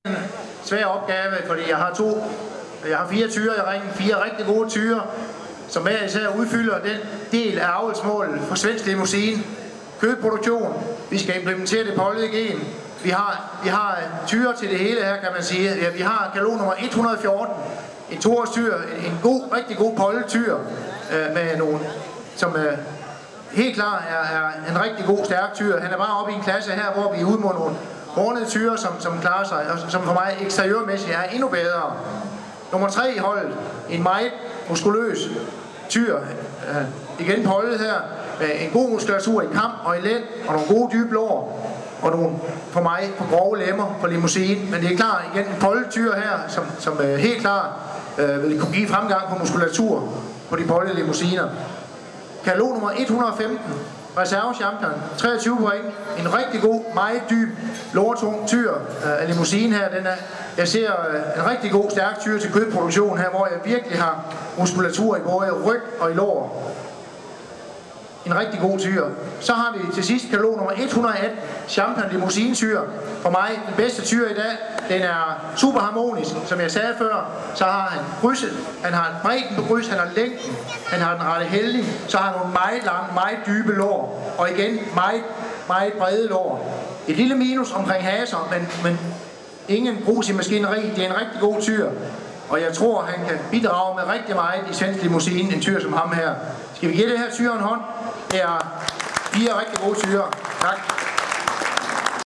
en svær opgave, fordi jeg har 4 tyre i ringen, 4 rigtig gode tyre, som hver især udfylder den del af avlsmålet for svensk limousine. Kødproduktion, vi skal implementere det på Oldegen. Vi har tyre til det hele her, kan man sige. Ja, vi har katalog nummer 114, en toårstyr, en rigtig god polletyr med nogen, som helt klart er en rigtig god stærk tyr. Han er bare oppe i en klasse her, hvor vi er ude mod nogle hornede tyre, som klarer sig, og som for mig eksteriørmæssigt er endnu bedre. Nummer 3 i holdet, en meget muskuløs tyr, igen pollet her, med en god muskulatur i kam og i lænd, og nogle gode dybe lår, og nogle, for mig, på grove lemmer på limousine. Men det er klart, igen en polletyr her, som helt klart vil kunne give fremgang på muskulatur på de pollede limousiner. Katalog nummer 115, reservechampion, 23 point, en rigtig god, meget dyb, lårtung tyr af limousine her. Jeg ser en rigtig god, stærk tyr til kødproduktion her, hvor jeg virkelig har muskulatur i både ryg og i lår. En rigtig god tyr. Så har vi til sidst katalog nummer 118, champion limousine-tyr. For mig den bedste tyr i dag. Den er super harmonisk, som jeg sagde før. Så har han krydset, han har bredden på kryds, han har længden, han har den rette hældning. Så har han nogle meget lange, meget dybe lår. Og igen meget brede lår. Et lille minus omkring haser, men ingen brug i maskineri. Det er en rigtig god tyr. Og jeg tror, han kan bidrage med rigtig meget i svensk limousine, en tyr som ham her. Skal vi give det her tyr en hånd? Det er 4 rigtig gode tyre. Tak.